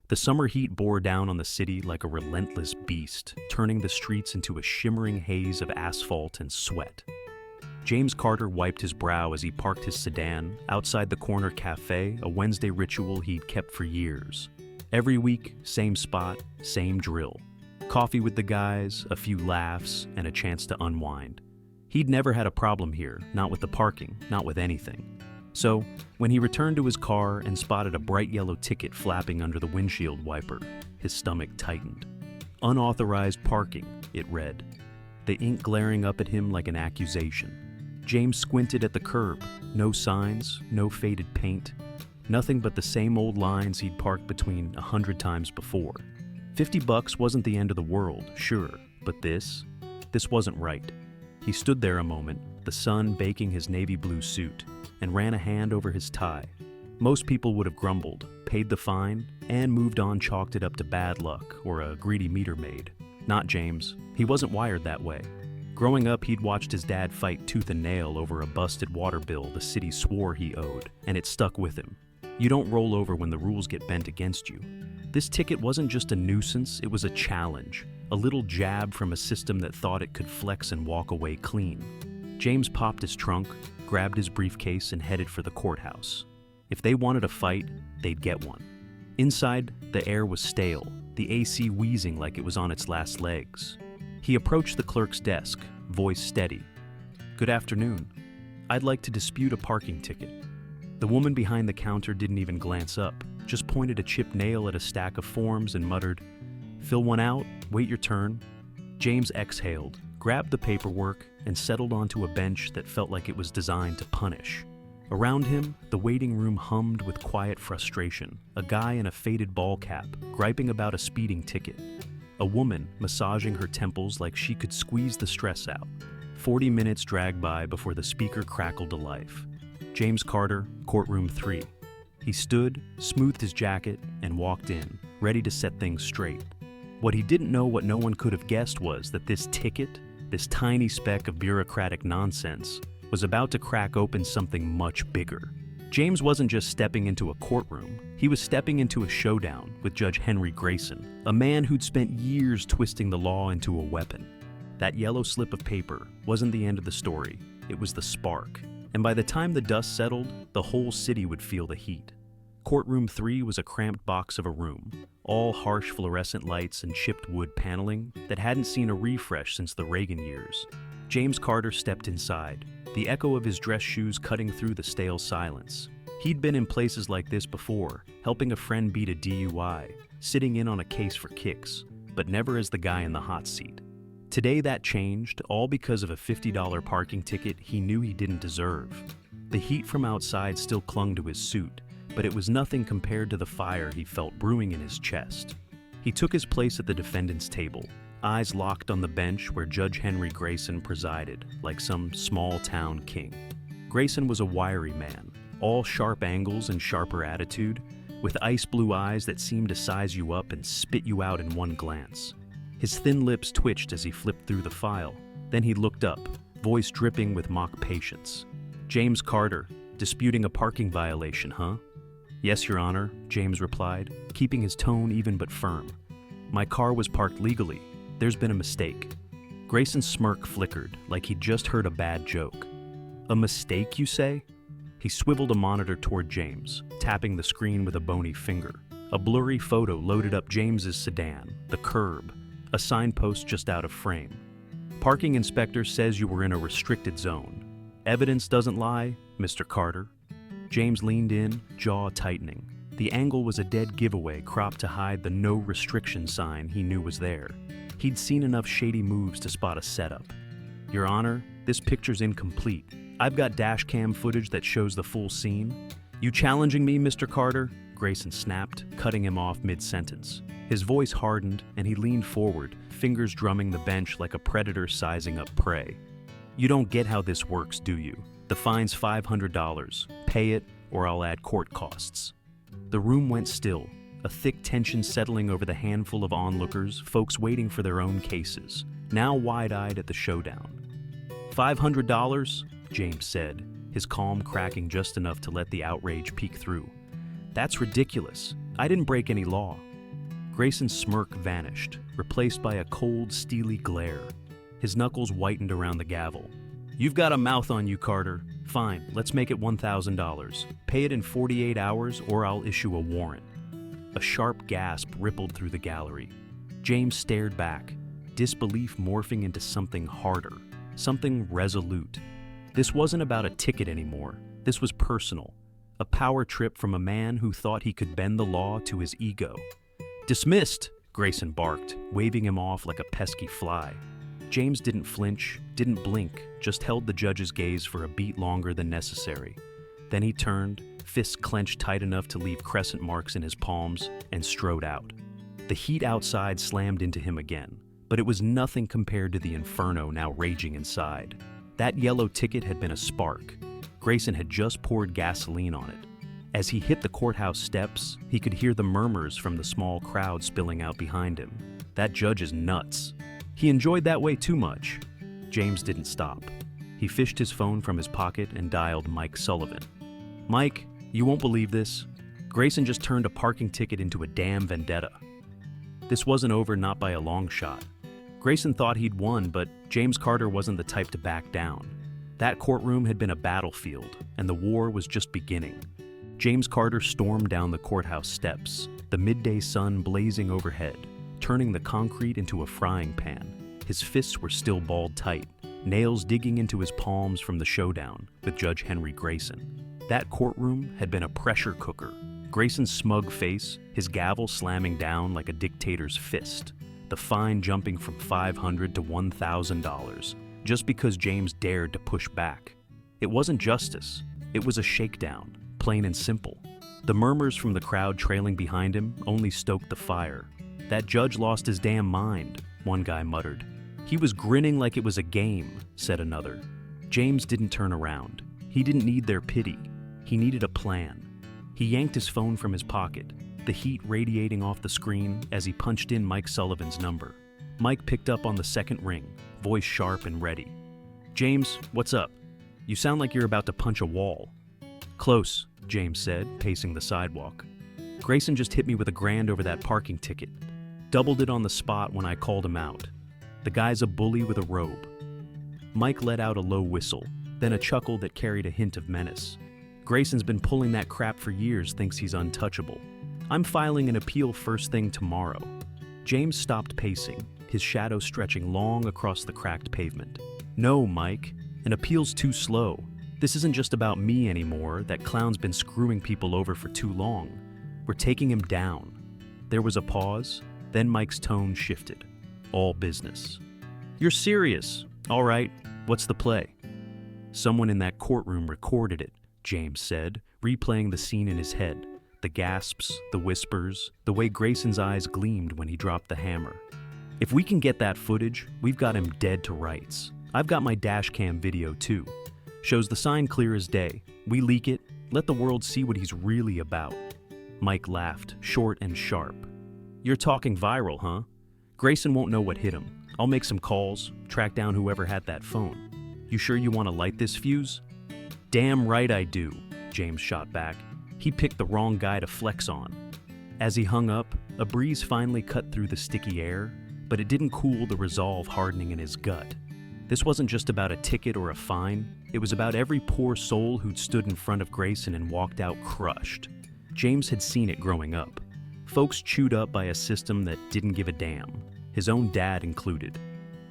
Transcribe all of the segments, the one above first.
The summer heat bore down on the city like a relentless beast, turning the streets into a shimmering haze of asphalt and sweat. James Carter wiped his brow as he parked his sedan outside the corner cafe, a Wednesday ritual he'd kept for years. Every week, same spot, same drill. Coffee with the guys, a few laughs, and a chance to unwind. He'd never had a problem here, not with the parking, not with anything. So, when he returned to his car and spotted a bright yellow ticket flapping under the windshield wiper, his stomach tightened. Unauthorized parking, it read. The ink glaring up at him like an accusation. James squinted at the curb. No signs, no faded paint. Nothing but the same old lines he'd parked between 100 times before. $50 wasn't the end of the world, sure, but this wasn't right. He stood there a moment, the sun baking his navy blue suit, and ran a hand over his tie. Most people would have grumbled, paid the fine, and moved on, chalked it up to bad luck or a greedy meter maid. Not James. He wasn't wired that way. Growing up, he'd watched his dad fight tooth and nail over a busted water bill the city swore he owed, and it stuck with him. You don't roll over when the rules get bent against you. This ticket wasn't just a nuisance, it was a challenge, a little jab from a system that thought it could flex and walk away clean. James popped his trunk, grabbed his briefcase, and headed for the courthouse. If they wanted a fight, they'd get one. Inside, the air was stale, the AC wheezing like it was on its last legs. He approached the clerk's desk, voice steady. "Good afternoon. I'd like to dispute a parking ticket." The woman behind the counter didn't even glance up, just pointed a chipped nail at a stack of forms and muttered, "Fill one out, wait your turn." James exhaled, grabbed the paperwork, and settled onto a bench that felt like it was designed to punish. Around him, the waiting room hummed with quiet frustration, a guy in a faded ball cap, griping about a speeding ticket. A woman massaging her temples like she could squeeze the stress out. 40 minutes dragged by before the speaker crackled to life. James Carter, Courtroom 3. He stood, smoothed his jacket, and walked in, ready to set things straight. What he didn't know, what no one could have guessed, was that this ticket, this tiny speck of bureaucratic nonsense, was about to crack open something much bigger. James wasn't just stepping into a courtroom, he was stepping into a showdown with Judge Henry Grayson, a man who'd spent years twisting the law into a weapon. That yellow slip of paper wasn't the end of the story, it was the spark. And by the time the dust settled, the whole city would feel the heat. Courtroom 3 was a cramped box of a room, all harsh fluorescent lights and chipped wood paneling that hadn't seen a refresh since the Reagan years. James Carter stepped inside, the echo of his dress shoes cutting through the stale silence. He'd been in places like this before, helping a friend beat a DUI, sitting in on a case for kicks, but never as the guy in the hot seat. Today that changed, all because of a $50 parking ticket he knew he didn't deserve. The heat from outside still clung to his suit, but it was nothing compared to the fire he felt brewing in his chest. He took his place at the defendant's table, eyes locked on the bench where Judge Henry Grayson presided, like some small-town king. Grayson was a wiry man, all sharp angles and sharper attitude, with ice-blue eyes that seemed to size you up and spit you out in one glance. His thin lips twitched as he flipped through the file. Then he looked up, voice dripping with mock patience. "James Carter, disputing a parking violation, huh?" "Yes, Your Honor," James replied, keeping his tone even but firm. "My car was parked legally. There's been a mistake." Grayson's smirk flickered, like he'd just heard a bad joke. "A mistake, you say?" He swiveled a monitor toward James, tapping the screen with a bony finger. A blurry photo loaded up James's sedan, the curb, a signpost just out of frame. "Parking inspector says you were in a restricted zone. Evidence doesn't lie, Mr. Carter." James leaned in, jaw tightening. The angle was a dead giveaway cropped to hide the no restriction sign he knew was there. He'd seen enough shady moves to spot a setup. "Your Honor, this picture's incomplete. I've got dash cam footage that shows the full scene." "You challenging me, Mr. Carter?" Grayson snapped, cutting him off mid-sentence. His voice hardened, and he leaned forward, fingers drumming the bench like a predator sizing up prey. "You don't get how this works, do you? The fine's $500. Pay it, or I'll add court costs." The room went still, a thick tension settling over the handful of onlookers, folks waiting for their own cases, now wide-eyed at the showdown. $500? James said, his calm cracking just enough to let the outrage peek through. "That's ridiculous. I didn't break any law. Grayson's smirk vanished, replaced by a cold, steely glare. His knuckles whitened around the gavel. "You've got a mouth on you, Carter. Fine, let's make it $1,000. Pay it in 48 hours or I'll issue a warrant." A sharp gasp rippled through the gallery. James stared back, disbelief morphing into something harder, something resolute. This wasn't about a ticket anymore. This was personal. A power trip from a man who thought he could bend the law to his ego. "Dismissed!" Grayson barked, waving him off like a pesky fly. James didn't flinch, didn't blink, just held the judge's gaze for a beat longer than necessary. Then he turned, fists clenched tight enough to leave crescent marks in his palms, and strode out. The heat outside slammed into him again, but it was nothing compared to the inferno now raging inside. That yellow ticket had been a spark. Grayson had just poured gasoline on it. As he hit the courthouse steps, he could hear the murmurs from the small crowd spilling out behind him. That judge is nuts. He enjoyed that way too much. James didn't stop. He fished his phone from his pocket and dialed Mike Sullivan. "Mike, you won't believe this. Grayson just turned a parking ticket into a damn vendetta." This wasn't over, not by a long shot. Grayson thought he'd won, but James Carter wasn't the type to back down. That courtroom had been a battlefield, and the war was just beginning. James Carter stormed down the courthouse steps, the midday sun blazing overhead, turning the concrete into a frying pan. His fists were still balled tight, nails digging into his palms from the showdown with Judge Henry Grayson. That courtroom had been a pressure cooker. Grayson's smug face, his gavel slamming down like a dictator's fist, the fine jumping from $500 to $1,000, just because James dared to push back. It wasn't justice, it was a shakedown, plain and simple. The murmurs from the crowd trailing behind him only stoked the fire. "That judge lost his damn mind," one guy muttered. "He was grinning like it was a game," said another. James didn't turn around. He didn't need their pity. He needed a plan. He yanked his phone from his pocket, the heat radiating off the screen as he punched in Mike Sullivan's number. Mike picked up on the second ring, voice sharp and ready. "James, what's up? You sound like you're about to punch a wall." "Close," James said, pacing the sidewalk. "Grayson just hit me with $1,000 over that parking ticket. Doubled it on the spot when I called him out. The guy's a bully with a robe." Mike let out a low whistle, then a chuckle that carried a hint of menace. "Grayson's been pulling that crap for years, thinks he's untouchable. I'm filing an appeal first thing tomorrow." James stopped pacing, his shadow stretching long across the cracked pavement. "No, Mike, an appeal's too slow. This isn't just about me anymore. That clown's been screwing people over for too long. We're taking him down." There was a pause, then Mike's tone shifted. All business. "You're serious? All right, what's the play?" "Someone in that courtroom recorded it," James said, replaying the scene in his head. The gasps, the whispers, the way Grayson's eyes gleamed when he dropped the hammer. "If we can get that footage, we've got him dead to rights. I've got my dash cam video too. Shows the sign clear as day. We leak it, let the world see what he's really about." Mike laughed, short and sharp. "You're talking viral, huh? Grayson won't know what hit him. I'll make some calls, track down whoever had that phone. You sure you want to light this fuse?" "Damn right I do," James shot back. He picked the wrong guy to flex on. As he hung up, a breeze finally cut through the sticky air, but it didn't cool the resolve hardening in his gut. This wasn't just about a ticket or a fine. It was about every poor soul who'd stood in front of Grayson and walked out crushed. James had seen it growing up. Folks chewed up by a system that didn't give a damn, his own dad included.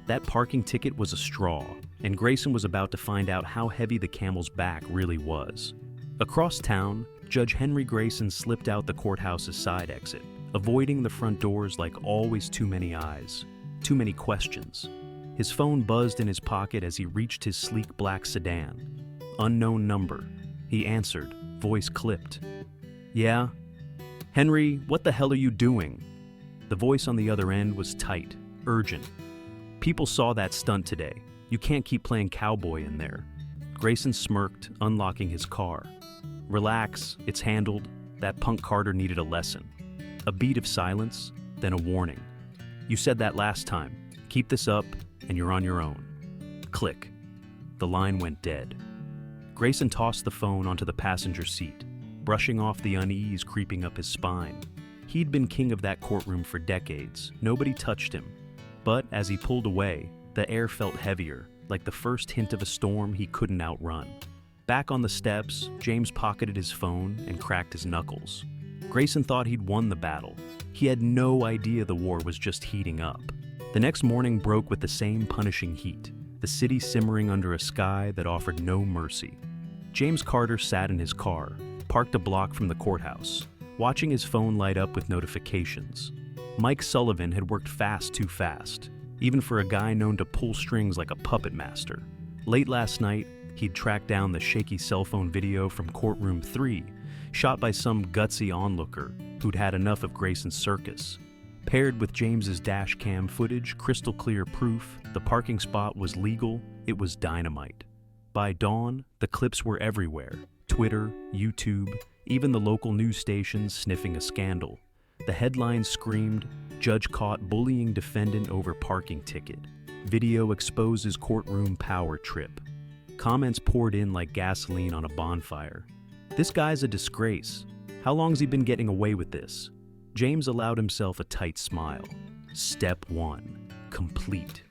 That parking ticket was a straw, and Grayson was about to find out how heavy the camel's back really was. Across town, Judge Henry Grayson slipped out the courthouse's side exit, avoiding the front doors like always too many eyes, too many questions. His phone buzzed in his pocket as he reached his sleek black sedan. Unknown number. He answered, voice clipped. "Yeah? Henry, what the hell are you doing?" The voice on the other end was tight, urgent. "People saw that stunt today. You can't keep playing cowboy in there." Grayson smirked, unlocking his car. "Relax, it's handled. That punk Carter needed a lesson." A beat of silence, then a warning. "You said that last time. Keep this up, and you're on your own." Click. The line went dead. Grayson tossed the phone onto the passenger seat, brushing off the unease creeping up his spine. He'd been king of that courtroom for decades. Nobody touched him. But as he pulled away, the air felt heavier, like the first hint of a storm he couldn't outrun. Back on the steps, James pocketed his phone and cracked his knuckles. Grayson thought he'd won the battle. He had no idea the war was just heating up. The next morning broke with the same punishing heat, the city simmering under a sky that offered no mercy. James Carter sat in his car, parked a block from the courthouse, watching his phone light up with notifications. Mike Sullivan had worked too fast, even for a guy known to pull strings like a puppet master. Late last night, he'd tracked down the shaky cell phone video from Courtroom 3, shot by some gutsy onlooker who'd had enough of Grayson's circus. Paired with James's dash cam footage, crystal clear proof the parking spot was legal, it was dynamite. By dawn, the clips were everywhere. Twitter, YouTube, even the local news stations sniffing a scandal. The headlines screamed, "Judge caught bullying defendant over parking ticket. Video exposes courtroom power trip." Comments poured in like gasoline on a bonfire. "This guy's a disgrace. How long's he been getting away with this?" James allowed himself a tight smile. Step 1. Complete.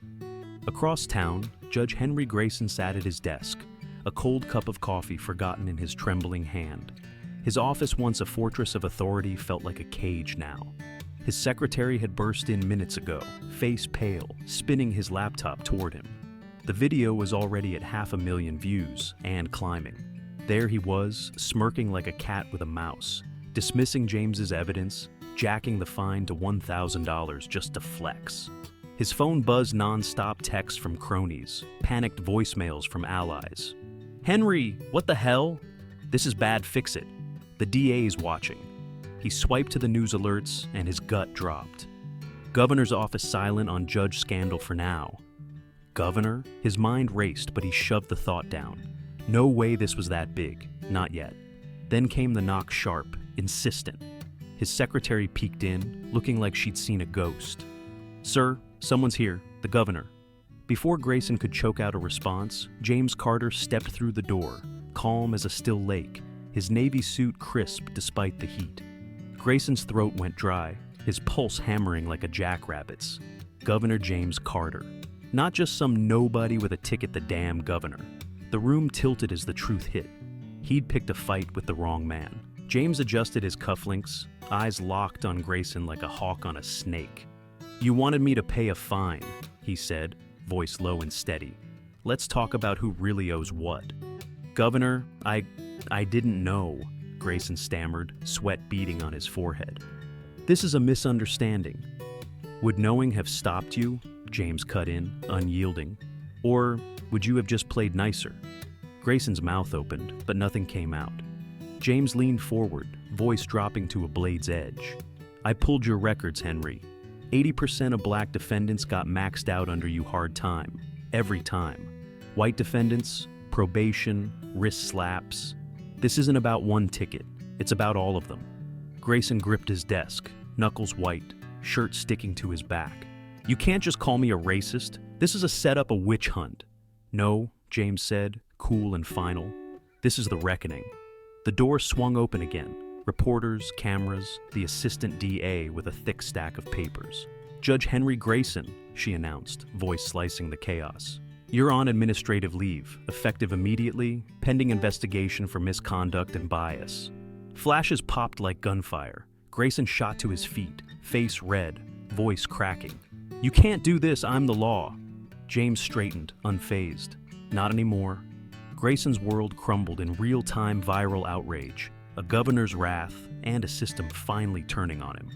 Across town, Judge Henry Grayson sat at his desk, a cold cup of coffee forgotten in his trembling hand. His office, once a fortress of authority, felt like a cage now. His secretary had burst in minutes ago, face pale, spinning his laptop toward him. The video was already at 500,000 views, and climbing. There he was, smirking like a cat with a mouse, dismissing James's evidence, jacking the fine to $1,000 just to flex. His phone buzzed non-stop texts from cronies, panicked voicemails from allies. "Henry, what the hell? This is bad, fix it. The DA's watching." He swiped to the news alerts and his gut dropped. Governor's office silent on judge scandal for now. Governor? His mind raced, but he shoved the thought down. No way this was that big, not yet. Then came the knock sharp, insistent. His secretary peeked in, looking like she'd seen a ghost. "Sir, someone's here, the governor." Before Grayson could choke out a response, James Carter stepped through the door, calm as a still lake, his navy suit crisp despite the heat. Grayson's throat went dry, his pulse hammering like a jackrabbit's. Governor James Carter. Not just some nobody with a ticket, the damn governor. The room tilted as the truth hit. He'd picked a fight with the wrong man. James adjusted his cufflinks, eyes locked on Grayson like a hawk on a snake. "You wanted me to pay a fine," he said, voice low and steady. "Let's talk about who really owes what." "Governor, I didn't know," Grayson stammered, sweat beading on his forehead. "This is a misunderstanding." "Would knowing have stopped you?" James cut in, unyielding. "Or would you have just played nicer?" Grayson's mouth opened, but nothing came out. James leaned forward, voice dropping to a blade's edge. "I pulled your records, Henry. 80% of black defendants got maxed out under you hard time. Every time. White defendants, probation, wrist slaps. This isn't about one ticket. It's about all of them." Grayson gripped his desk, knuckles white, shirt sticking to his back. "You can't just call me a racist. This is a setup, a witch hunt." "No," James said, cool and final. "This is the reckoning." The door swung open again. Reporters, cameras, the assistant DA with a thick stack of papers. "Judge Henry Grayson," she announced, voice slicing the chaos. "You're on administrative leave, effective immediately, pending investigation for misconduct and bias." Flashes popped like gunfire. Grayson shot to his feet, face red, voice cracking. "You can't do this, I'm the law." James straightened, unfazed. Not anymore. Grayson's world crumbled in real-time viral outrage, a governor's wrath, and a system finally turning on him.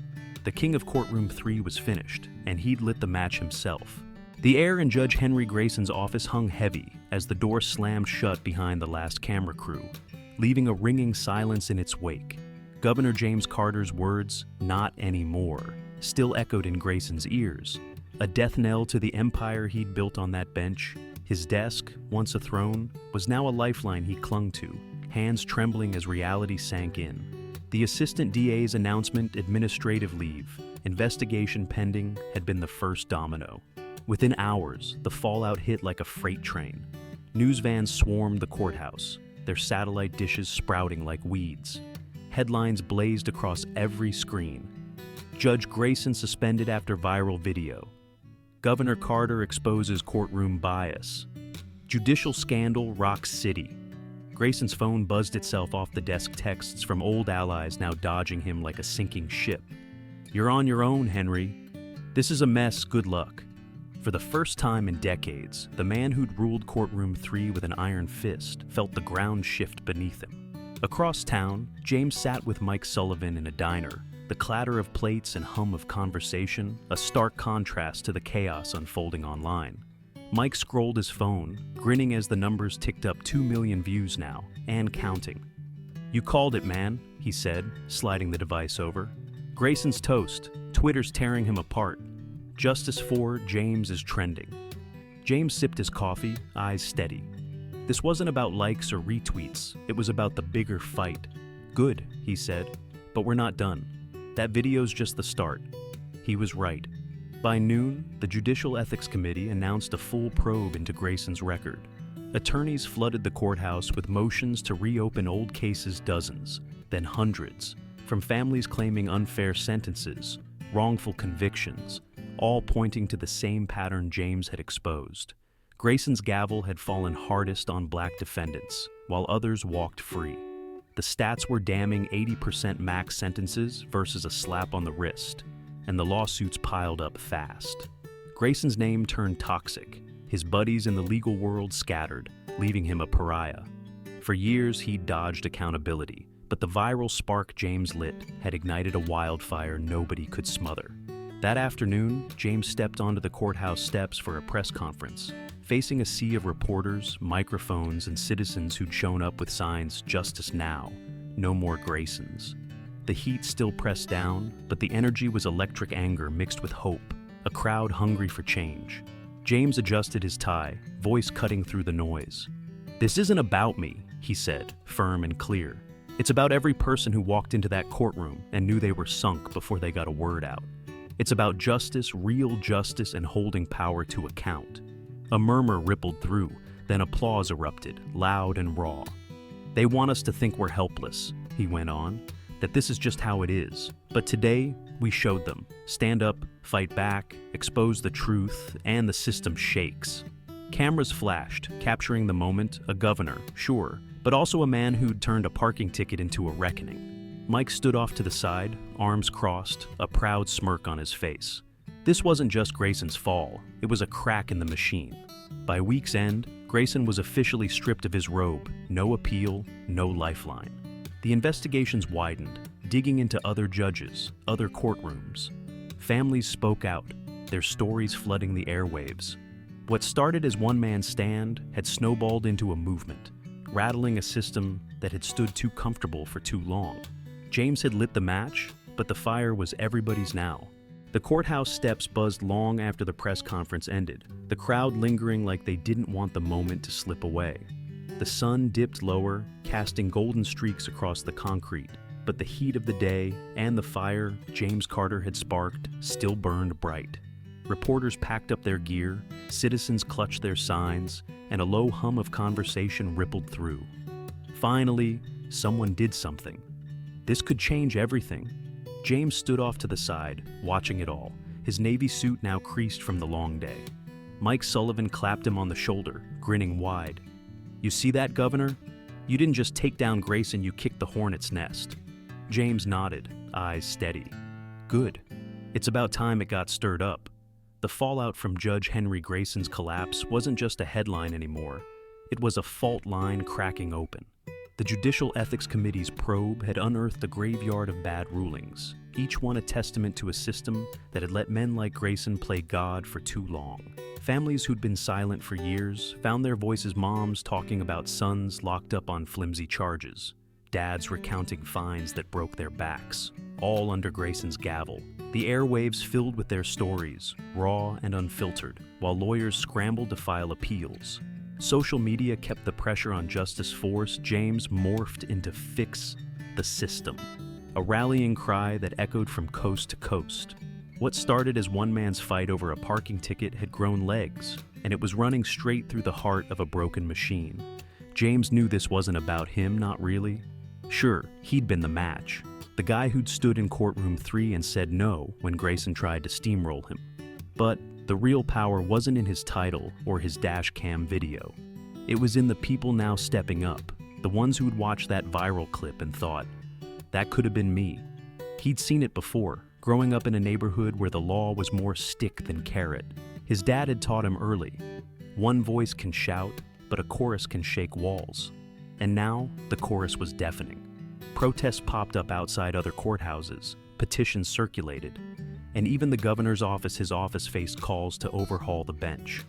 The king of Courtroom 3 was finished, and he'd lit the match himself. The air in Judge Henry Grayson's office hung heavy as the door slammed shut behind the last camera crew, leaving a ringing silence in its wake. Governor James Carter's words, "Not anymore," still echoed in Grayson's ears, a death knell to the empire he'd built on that bench. His desk, once a throne, was now a lifeline he clung to, hands trembling as reality sank in. The assistant DA's announcement, administrative leave, investigation pending, had been the first domino. Within hours, the fallout hit like a freight train. News vans swarmed the courthouse, their satellite dishes sprouting like weeds. Headlines blazed across every screen. Judge Grayson suspended after viral video. Governor Carter exposes courtroom bias. Judicial scandal rocks city. Grayson's phone buzzed itself off the desk texts from old allies now dodging him like a sinking ship. "You're on your own, Henry. This is a mess, good luck." For the first time in decades, the man who'd ruled Courtroom 3 with an iron fist felt the ground shift beneath him. Across town, James sat with Mike Sullivan in a diner. The clatter of plates and hum of conversation, a stark contrast to the chaos unfolding online. Mike scrolled his phone, grinning as the numbers ticked up 2 million views now, and counting. "You called it, man," he said, sliding the device over. "Grayson's toast. Twitter's tearing him apart. Justice for James is trending." James sipped his coffee, eyes steady. This wasn't about likes or retweets, it was about the bigger fight. "Good," he said, "but we're not done. That video's just the start." He was right. By noon, the Judicial Ethics Committee announced a full probe into Grayson's record. Attorneys flooded the courthouse with motions to reopen old cases dozens, then hundreds, from families claiming unfair sentences, wrongful convictions, all pointing to the same pattern James had exposed. Grayson's gavel had fallen hardest on black defendants, while others walked free. The stats were damning: 80% max sentences versus a slap on the wrist, and the lawsuits piled up fast. Grayson's name turned toxic. His buddies in the legal world scattered, leaving him a pariah. For years, he'd dodged accountability, but the viral spark James lit had ignited a wildfire nobody could smother. That afternoon, James stepped onto the courthouse steps for a press conference, facing a sea of reporters, microphones, and citizens who'd shown up with signs, "Justice now, no more Graysons." The heat still pressed down, but the energy was electric anger mixed with hope, a crowd hungry for change. James adjusted his tie, voice cutting through the noise. "This isn't about me," he said, firm and clear. "It's about every person who walked into that courtroom and knew they were sunk before they got a word out. It's about justice, real justice, and holding power to account." A murmur rippled through, then applause erupted, loud and raw. "They want us to think we're helpless," he went on, "that this is just how it is. But today, we showed them. Stand up, fight back, expose the truth, and the system shakes." Cameras flashed, capturing the moment, a governor, sure, but also a man who'd turned a parking ticket into a reckoning. Mike stood off to the side, arms crossed, a proud smirk on his face. This wasn't just Grayson's fall, it was a crack in the machine. By week's end, Grayson was officially stripped of his robe, no appeal, no lifeline. The investigations widened, digging into other judges, other courtrooms. Families spoke out, their stories flooding the airwaves. What started as one man's stand had snowballed into a movement, rattling a system that had stood too comfortable for too long. James had lit the match, but the fire was everybody's now. The courthouse steps buzzed long after the press conference ended, the crowd lingering like they didn't want the moment to slip away. The sun dipped lower, casting golden streaks across the concrete, but the heat of the day and the fire James Carter had sparked still burned bright. Reporters packed up their gear, citizens clutched their signs, and a low hum of conversation rippled through. Finally, someone did something. This could change everything. James stood off to the side, watching it all, his navy suit now creased from the long day. Mike Sullivan clapped him on the shoulder, grinning wide. "You see that, Governor? You didn't just take down Grayson, you kicked the hornet's nest." James nodded, eyes steady. "Good. It's about time it got stirred up." The fallout from Judge Henry Grayson's collapse wasn't just a headline anymore. It was a fault line cracking open. The Judicial Ethics Committee's probe had unearthed a graveyard of bad rulings, each one a testament to a system that had let men like Grayson play God for too long. Families who'd been silent for years found their voices, moms talking about sons locked up on flimsy charges, dads recounting fines that broke their backs, all under Grayson's gavel. The airwaves filled with their stories, raw and unfiltered, while lawyers scrambled to file appeals. Social media kept the pressure on justice force. James morphed into Fix the System, a rallying cry that echoed from coast to coast. What started as one man's fight over a parking ticket had grown legs, and it was running straight through the heart of a broken machine. James knew this wasn't about him, not really. Sure, he'd been the match, The guy who'd stood in courtroom 3 and said no when Grayson tried to steamroll him. But the real power wasn't in his title or his dash cam video. It was in the people now stepping up, the ones who'd watched that viral clip and thought, that could have been me. He'd seen it before, growing up in a neighborhood where the law was more stick than carrot. His dad had taught him early, one voice can shout, but a chorus can shake walls. And now, the chorus was deafening. Protests popped up outside other courthouses, petitions circulated, and even the governor's office, his office faced calls to overhaul the bench.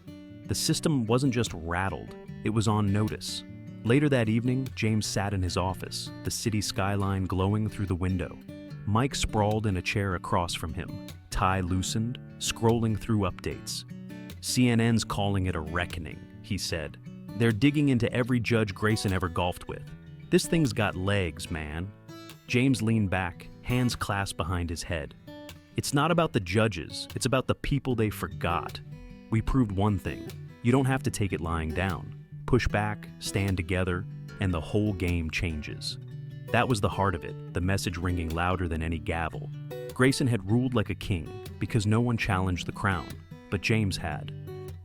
The system wasn't just rattled, it was on notice. Later that evening, James sat in his office, the city skyline glowing through the window. Mike sprawled in a chair across from him, tie loosened, scrolling through updates. CNN's calling it a reckoning, he said. They're digging into every judge Grayson ever golfed with. This thing's got legs, man. James leaned back, hands clasped behind his head. It's not about the judges, it's about the people they forgot. We proved one thing. You don't have to take it lying down. Push back, stand together, and the whole game changes. That was the heart of it, the message ringing louder than any gavel. Grayson had ruled like a king because no one challenged the crown, but James had.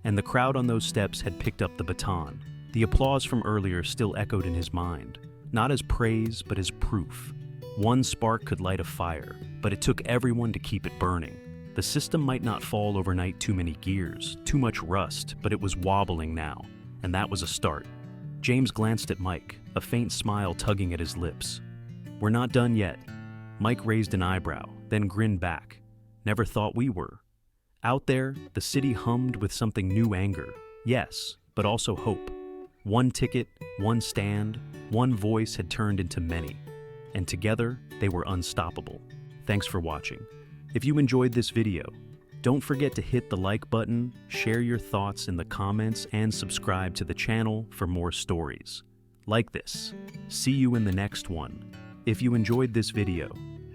And the crowd on those steps had picked up the baton. The applause from earlier still echoed in his mind, not as praise, but as proof. One spark could light a fire, but it took everyone to keep it burning. The system might not fall overnight, too many gears, too much rust, but it was wobbling now, and that was a start. James glanced at Mike, a faint smile tugging at his lips. We're not done yet. Mike raised an eyebrow, then grinned back. Never thought we were. Out there, the city hummed with something new anger. Yes, but also hope. One ticket, one stand, one voice had turned into many. And together, they were unstoppable. Thanks for watching. If you enjoyed this video, don't forget to hit the like button, share your thoughts in the comments, and subscribe to the channel for more stories like this. See you in the next one. If you enjoyed this video,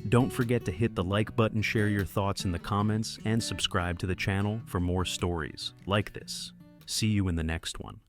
don't forget to hit the like button, share your thoughts in the comments, and subscribe to the channel for more stories like this. See you in the next one.